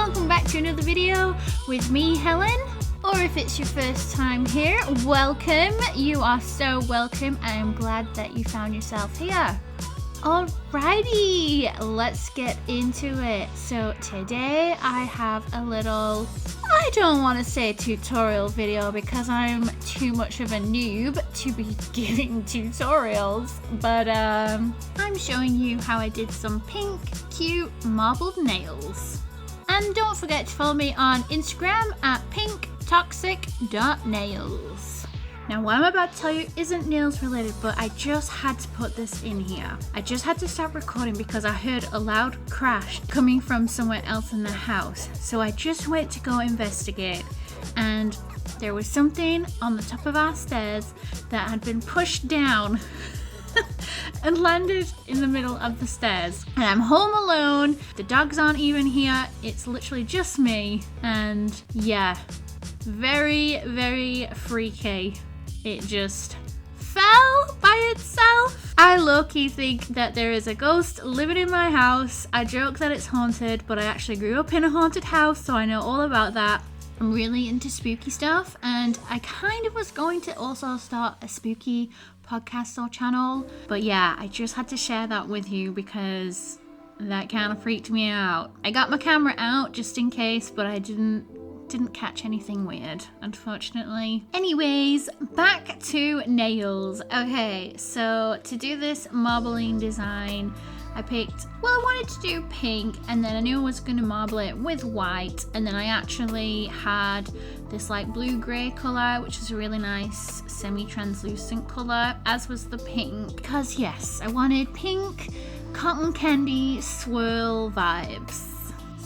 welcome back to another video with me, Helen. Or if it's your first time here, welcome. You are so welcome. I am glad that you found yourself here. Alrighty, let's get into it. So today I have a little, I don't want to say tutorial video because I'm too much of a noob to be giving tutorials, but I'm showing you how I did some pink, cute marbled nails. And don't forget to follow me on Instagram at pinktoxic.nails. Now what I'm about to tell you isn't nails related, but I just had to put this in here. I just had to stop recording because I heard a loud crash coming from somewhere else in the house. So I just went to go investigate, and there was something on the top of our stairs that had been pushed down and landed in the middle of the stairs. And I'm home alone, the dogs aren't even here, it's literally just me, and yeah, very, very freaky. It just fell by itself. I low-key think that there is a ghost living in my house. I joke that it's haunted, but I actually grew up in a haunted house, so I know all about that. I'm really into spooky stuff, and I kind of was going to also start a spooky podcast or channel, but yeah, I just had to share that with you because that kind of freaked me out. I got my camera out just in case, but I didn't catch anything weird, unfortunately. Anyways, back to nails. Okay, so to do this marbling design, I wanted to do pink, and then I knew I was going to marble it with white, and then I actually had this like blue-grey colour, which is a really nice semi-translucent colour, as was the pink, because yes, I wanted pink cotton candy swirl vibes.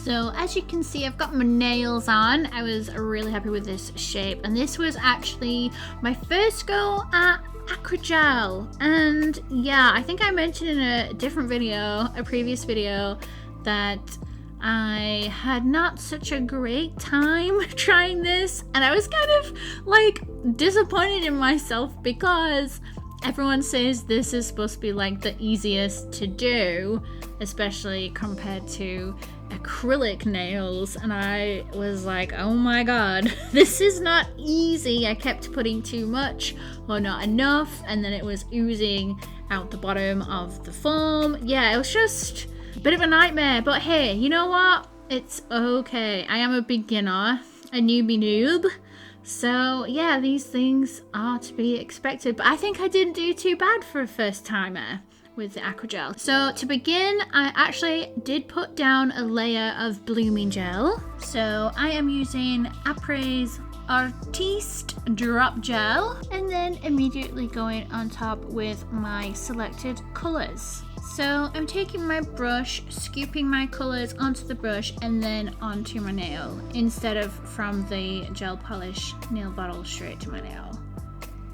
So as you can see, I've got my nails on. I was really happy with this shape, and this was actually my first go at acrygel. And yeah, I think I mentioned in a previous video, that I had not such a great time trying this, and I was kind of like disappointed in myself because everyone says this is supposed to be like the easiest to do, especially compared to acrylic nails, and I was like, oh my god, this is not easy. I kept putting too much or not enough, and then it was oozing out the bottom of the foam. Yeah, it was just a bit of a nightmare, but hey, you know what? It's okay. I am a beginner, a newbie noob. So yeah, these things are to be expected, but I think I didn't do too bad for a first timer with the acrygel. So to begin, I actually did put down a layer of blooming gel. So I am using Apres Artiste Drop Gel, and then immediately going on top with my selected colors. So I'm taking my brush, scooping my colors onto the brush and then onto my nail, instead of from the gel polish nail bottle straight to my nail.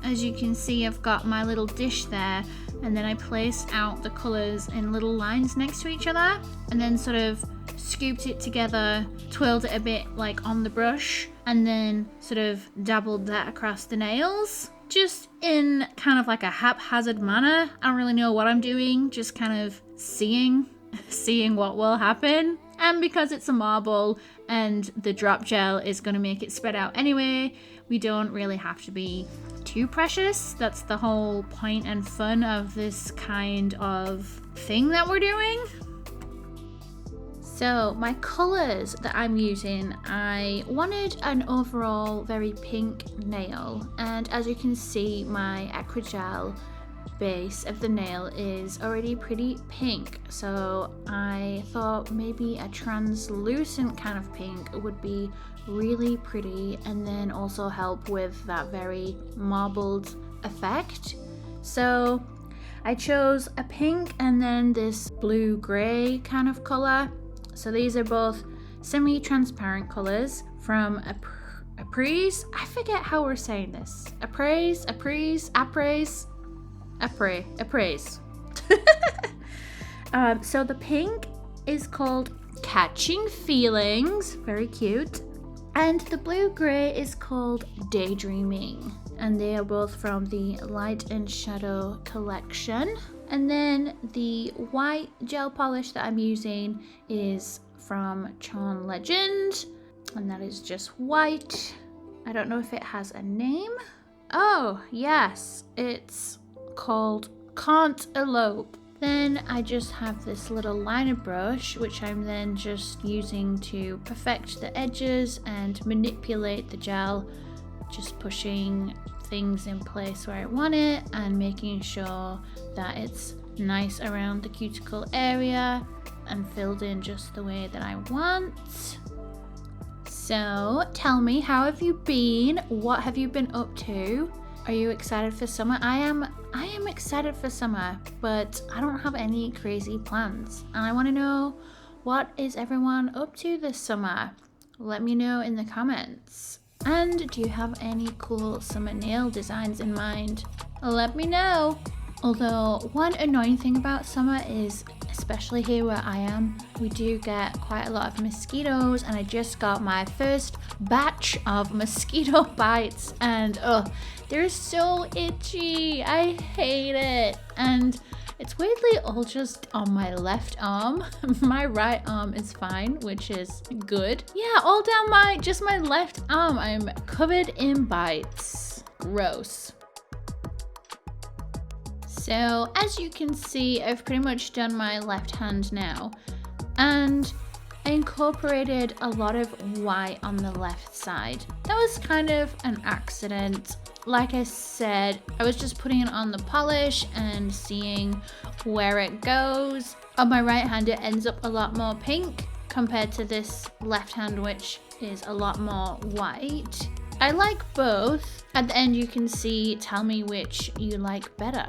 As you can see, I've got my little dish there, and then I placed out the colors in little lines next to each other, and then sort of scooped it together, twirled it a bit like on the brush, and then sort of dabbled that across the nails, just in kind of like a haphazard manner. I don't really know what I'm doing, just kind of seeing what will happen. And because it's a marble and the drop gel is going to make it spread out anyway, we don't really have to be too precious. That's the whole point and fun of this kind of thing that we're doing. So my colors that I'm using, I wanted an overall very pink nail, and as you can see, my acrygel base of the nail is already pretty pink, so I thought maybe a translucent kind of pink would be really pretty and then also help with that very marbled effect. So I chose a pink and then this blue-gray kind of color. So these are both semi-transparent colors from Apres. I forget how we're saying this. Apres. So the pink is called Catching Feelings, very cute, and the blue-gray is called Daydreaming, and they are both from the Light and Shadow collection. And then the white gel polish that I'm using is from Charm Legend, and that is just white. I don't know if it has a name. Oh, yes, it's called Can't Elope. Then I just have this little liner brush, which I'm then just using to perfect the edges and manipulate the gel, just pushing things in place where I want it and making sure that it's nice around the cuticle area and filled in just the way that I want. So tell me, how have you been? What have you been up to? Are you excited for summer? I am excited for summer, but I don't have any crazy plans. And I want to know, what is everyone up to this summer? Let me know in the comments. And do you have any cool summer nail designs in mind? Let me know. Although one annoying thing about summer is, especially here where I am, we do get quite a lot of mosquitoes, and I just got my first batch of mosquito bites, and they're so itchy. I hate it. And it's weirdly all just on my left arm. My right arm is fine, which is good. Yeah, all down my left arm, I'm covered in bites. Gross. So as you can see, I've pretty much done my left hand now, and I incorporated a lot of white on the left side. That was kind of an accident. Like I said, I was just putting it on the polish and seeing where it goes. On my right hand, it ends up a lot more pink compared to this left hand, which is a lot more white. I like both. At the end, you can see, tell me which you like better.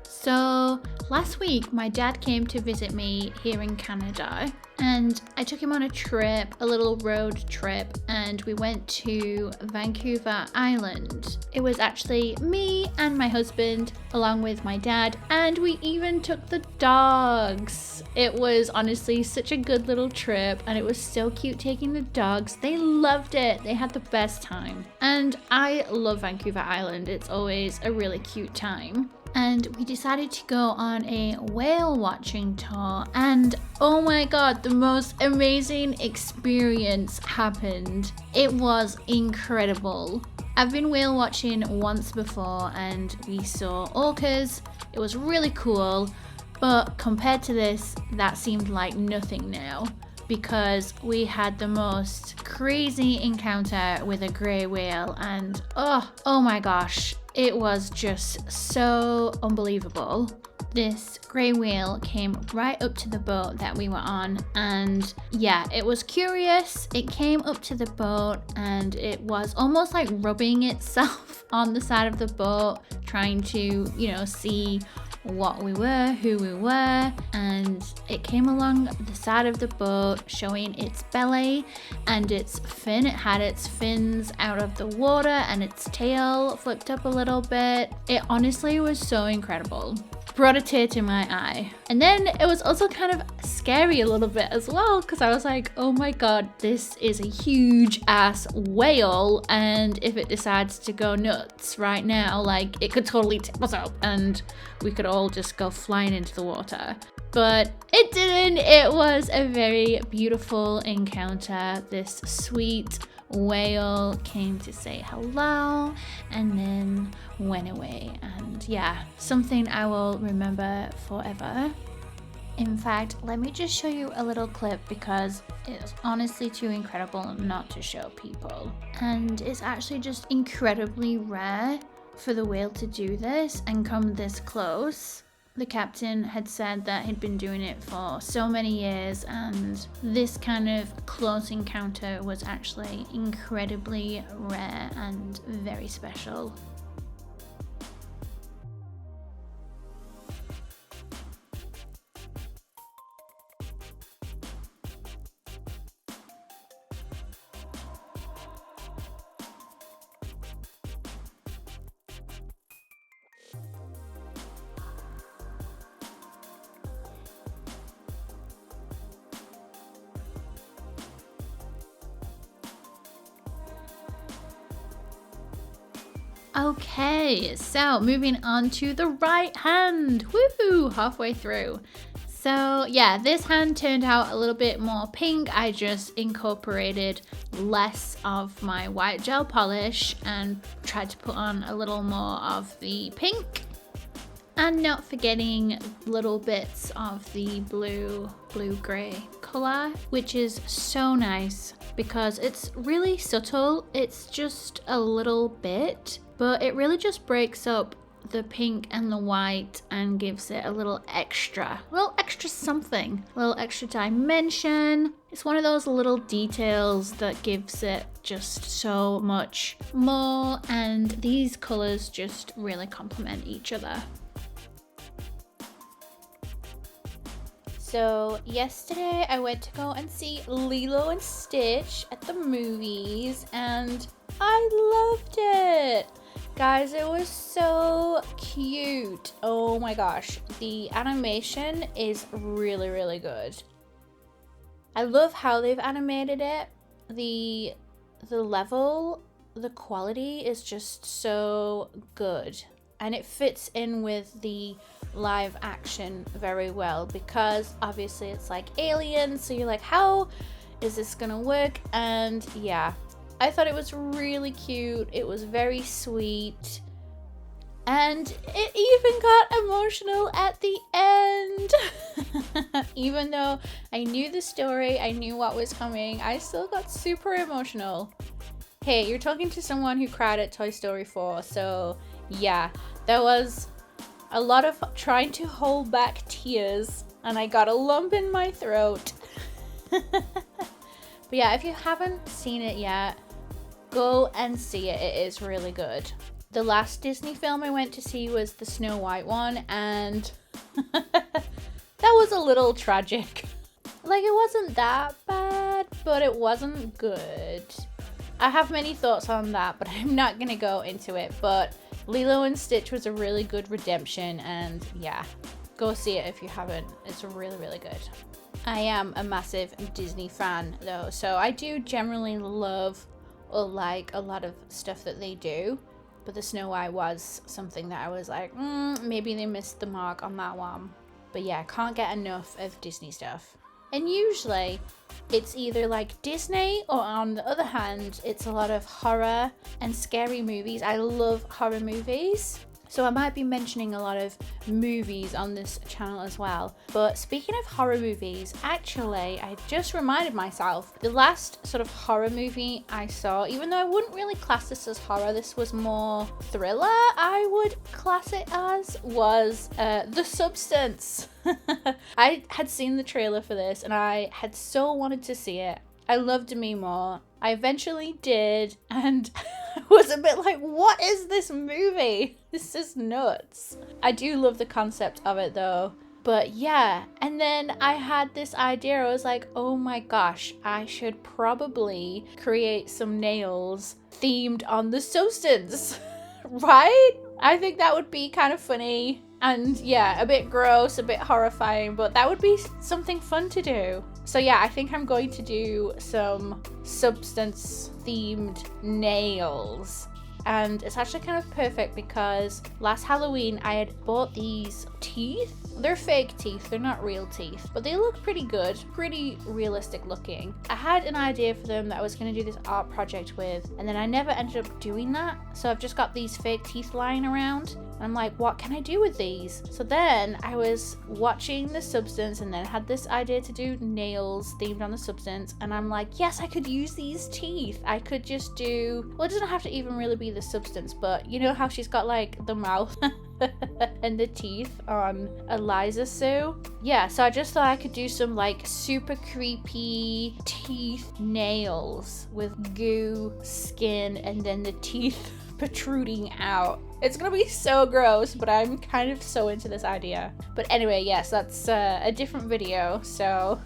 So last week, my dad came to visit me here in Canada, and I took him on a trip, a little road trip, and we went to Vancouver Island. It was actually me and my husband along with my dad, and we even took the dogs. It was honestly such a good little trip, and it was so cute taking the dogs. They loved it. They had the best time. And I love Vancouver Island. It's always a really cute time. And we decided to go on a whale watching tour, and oh my god, the most amazing experience happened. It was incredible. I've been whale watching once before and we saw orcas. It was really cool, but compared to this, that seemed like nothing now, because we had the most crazy encounter with a grey whale, and oh my gosh, it was just so unbelievable. This grey whale came right up to the boat that we were on, and yeah, it was curious. It came up to the boat and it was almost like rubbing itself on the side of the boat, trying to, see what we were, who we were, and it came along the side of the boat showing its belly and its fin. It had its fins out of the water and its tail flipped up a little bit. It honestly was so incredible. Brought a tear to my eye. And then it was also kind of scary a little bit as well, because I was like, oh my god, this is a huge ass whale, and if it decides to go nuts right now, like, it could totally tip us up and we could all just go flying into the water. But it didn't. It was a very beautiful encounter. This sweet whale came to say hello and then went away, and yeah, something I will remember forever. In fact, let me just show you a little clip, because it's honestly too incredible not to show people, and it's actually just incredibly rare for the whale to do this and come this close. The captain had said that he'd been doing it for so many years, and this kind of close encounter was actually incredibly rare and very special. Okay, so moving on to the right hand. Woohoo! Halfway through. So yeah, this hand turned out a little bit more pink. I just incorporated less of my white gel polish and tried to put on a little more of the pink. And not forgetting little bits of the blue-gray color, which is so nice because it's really subtle. It's just a little bit, but it really just breaks up the pink and the white and gives it a little extra something, a little extra dimension. It's one of those little details that gives it just so much more, and these colors just really complement each other. So yesterday I went to go and see Lilo and Stitch at the movies and I loved it. Guys, it was so cute. Oh my gosh, the animation is really, really good. I love how they've animated it. The level, the quality is just so good. And it fits in with the live action very well because obviously it's like aliens, so you're like, how is this gonna work? And yeah, I thought it was really cute. It was very sweet. And it even got emotional at the end. Even though I knew the story, I knew what was coming, I still got super emotional. Hey, you're talking to someone who cried at Toy Story 4, so yeah, there was a lot of trying to hold back tears and I got a lump in my throat. But yeah, if you haven't seen it yet, go and see it. It is really good. The last Disney film I went to see was the Snow White one, and that was a little tragic. Like, it wasn't that bad, but it wasn't good. I have many thoughts on that, but I'm not gonna go into it. But Lilo and Stitch was a really good redemption, and yeah, go see it if you haven't. It's really, really good. I am a massive Disney fan though, so I do generally love or like a lot of stuff that they do, but the Snow White was something that I was like, maybe they missed the mark on that one. But yeah, can't get enough of Disney stuff. And usually it's either like Disney, or on the other hand, it's a lot of horror and scary movies. I love horror movies. So I might be mentioning a lot of movies on this channel as well. But speaking of horror movies, actually, I just reminded myself, the last sort of horror movie I saw, even though I wouldn't really class this as horror, this was more thriller, I would class it as, was The Substance. I had seen the trailer for this and I had so wanted to see it. I loved Demi Moore. I eventually did, and I was a bit like, what is this movie? This is nuts. I do love the concept of it though. But yeah, and then I had this idea. I was like, oh my gosh, I should probably create some nails themed on The Substance, right? I think that would be kind of funny. And yeah, a bit gross, a bit horrifying, but that would be something fun to do. So yeah, I think I'm going to do some Substance themed nails. And it's actually kind of perfect because last Halloween I had bought these teeth. They're fake teeth, they're not real teeth, but they look pretty good, pretty realistic looking. I had an idea for them that I was going to do this art project with, and then I never ended up doing that. So I've just got these fake teeth lying around. And I'm like, what can I do with these? So then I was watching The Substance and then had this idea to do nails themed on The Substance. And I'm like, yes, I could use these teeth. I could just do, well, it doesn't have to even really be The Substance, but you know how she's got like the mouth and the teeth on Eliza Sue? Yeah, so I just thought I could do some like super creepy teeth nails with goo, skin, and then the teeth protruding out. It's gonna be so gross, but I'm kind of so into this idea. But anyway, yes, that's a different video, so.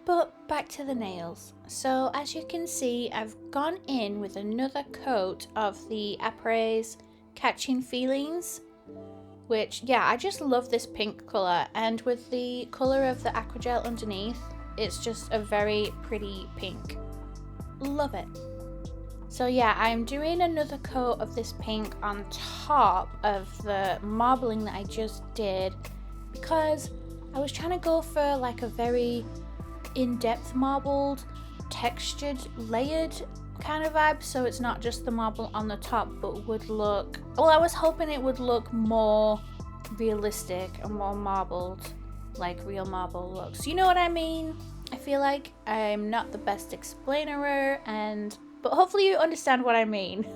But back to the nails. So as you can see, I've gone in with another coat of the Apres Catching Feelings, which, yeah, I just love this pink color. And with the color of the aquagel underneath, it's just a very pretty pink. Love it. So yeah, I'm doing another coat of this pink on top of the marbling that I just did because I was trying to go for like a very in-depth marbled, textured, layered kind of vibe, so it's not just the marble on the top but would look, well, I was hoping it would look more realistic and more marbled, like real marble looks. You know what I mean? I feel like I'm not the best explainer, but hopefully you understand what I mean.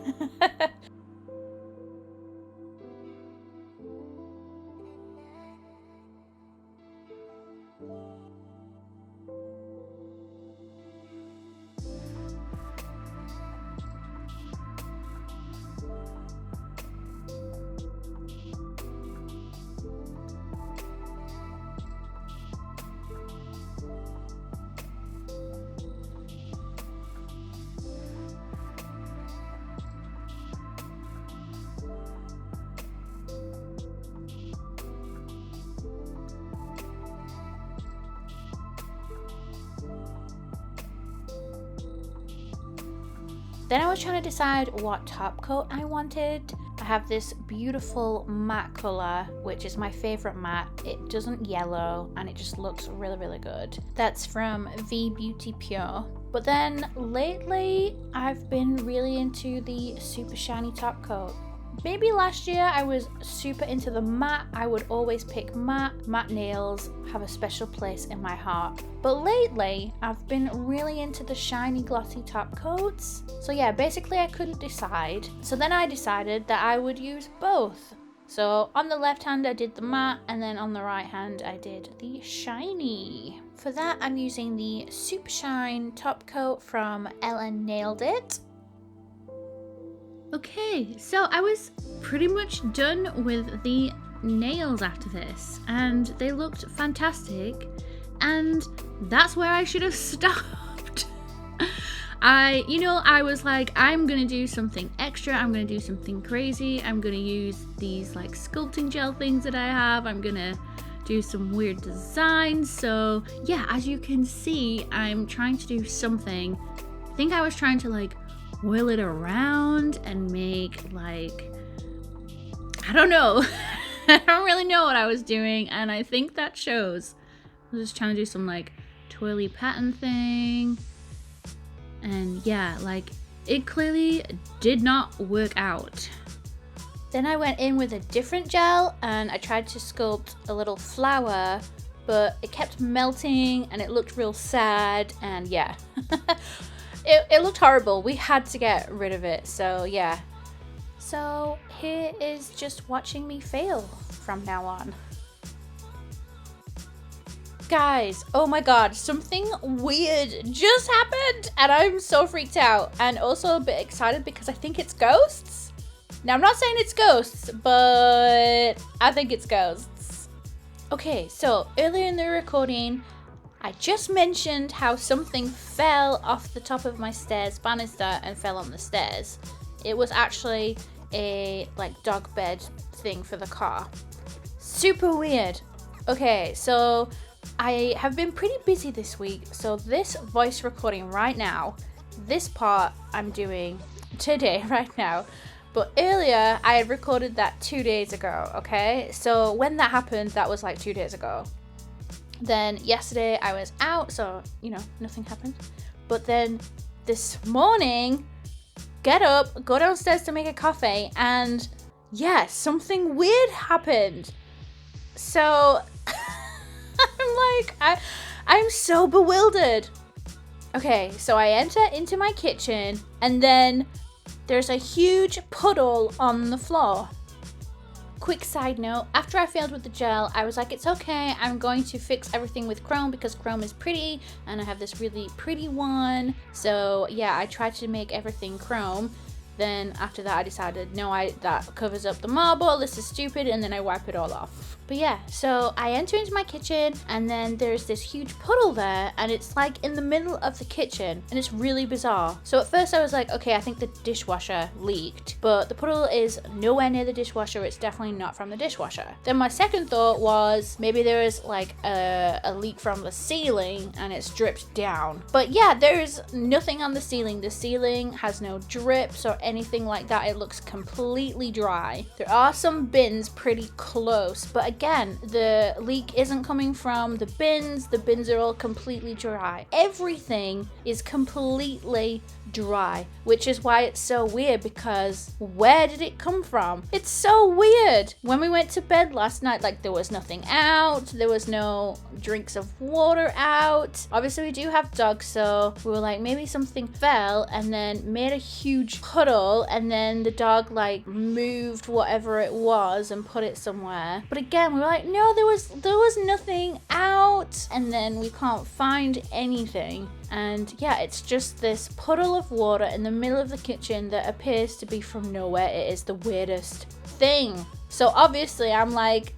Then I was trying to decide what top coat I wanted. I have this beautiful matte colour, which is my favourite matte. It doesn't yellow and it just looks really, really good. That's from V Beauty Pure. But then lately I've been really into the super shiny top coat. Maybe last year I was super into the matte. I would always pick matte. Matte nails have a special place in my heart. But lately I've been really into the shiny glossy top coats. So yeah, basically I couldn't decide. So then I decided that I would use both. So on the left hand I did the matte, and then on the right hand I did the shiny. For that I'm using the Super Shine top coat from Ellen Nailed It. Okay, so I was pretty much done with the nails after this, and they looked fantastic, and that's where I should have stopped. I was like, I'm gonna do something extra, I'm gonna do something crazy, I'm gonna use these like sculpting gel things that I have, I'm gonna do some weird designs. So yeah, as you can see, I'm trying to do something. I think I was trying to like whirl it around and make like, I don't know. I don't really know what I was doing, and I think that shows. I was just trying to do some like twirly pattern thing, and yeah, like it clearly did not work out. Then I went in with a different gel and I tried to sculpt a little flower, but it kept melting and it looked real sad, and yeah. It looked horrible. We had to get rid of it, so yeah. So here is just watching me fail from now on. Guys, oh my god, something weird just happened and I'm so freaked out and also a bit excited because I think it's ghosts. Now I'm not saying it's ghosts, but I think it's ghosts. Okay, so earlier in the recording, I just mentioned how something fell off the top of my stairs banister and fell on the stairs. It was actually a like dog bed thing for the car. Super weird. Okay, so I have been pretty busy this week, so this voice recording right now, this part I'm doing today right now, but earlier I had recorded that 2 days ago, okay? So when that happened, that was like 2 days ago. Then yesterday I was out, so, you know, nothing happened. But then this morning, get up, go downstairs to make a coffee, and yeah, something weird happened. So I'm so bewildered. Okay, so I enter into my kitchen and then there's a huge puddle on the floor. Quick side note, after I failed with the gel, I was like, it's okay, I'm going to fix everything with chrome because chrome is pretty and I have this really pretty one. So yeah, I tried to make everything chrome. Then after that I decided, no, that covers up the marble, this is stupid, and then I wipe it all off. But yeah, so I enter into my kitchen and then there's this huge puddle there and it's like in the middle of the kitchen and it's really bizarre. So at first I was like, okay, I think the dishwasher leaked, but the puddle is nowhere near the dishwasher. It's definitely not from the dishwasher. Then my second thought was maybe there is like a leak from the ceiling and it's dripped down. But yeah, there's nothing on the ceiling. The ceiling has no drips or anything like that. It looks completely dry. There are some bins pretty close, but again, the leak isn't coming from the bins. The bins are all completely dry. Everything is completely dry, which is why it's so weird, because where did it come from? It's so weird. When we went to bed last night, like there was nothing out, there was no drinks of water out. Obviously we do have dogs, so we were like maybe something fell and then made a huge puddle and then the dog like moved whatever it was and put it somewhere. But again, we were like, no, there was nothing out, and then we can't find anything. And yeah, it's just this puddle of water in the middle of the kitchen that appears to be from nowhere. It is the weirdest thing. So obviously I'm like,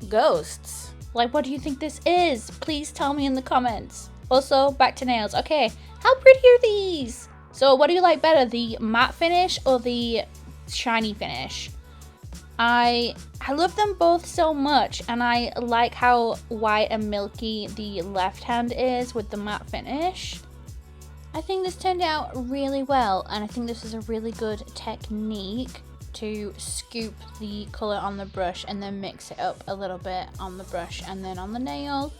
ghosts. Like, what do you think this is? Please tell me in the comments. Also, back to nails. Okay, how pretty are these? So what do you like better, the matte finish or the shiny finish? I love them both so much, and I like how white and milky the left hand is with the matte finish. I think this turned out really well, and I think this is a really good technique to scoop the colour on the brush and then mix it up a little bit on the brush and then on the nail.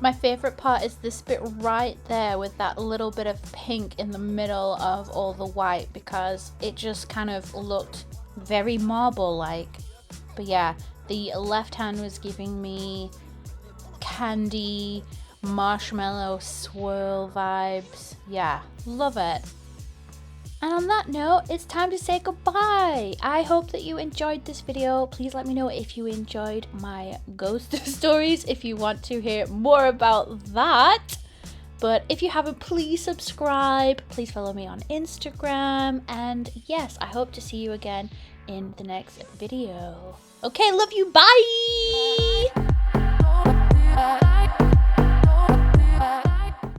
My favourite part is this bit right there with that little bit of pink in the middle of all the white, because it just kind of looked very marble like. But yeah, the left hand was giving me candy, marshmallow swirl vibes. Yeah, love it. And on that note, it's time to say goodbye. I hope that you enjoyed this video. Please let me know if you enjoyed my ghost stories, if you want to hear more about that. But if you haven't, please subscribe. Please follow me on Instagram. And yes, I hope to see you again in the next video. Okay, love you. Bye.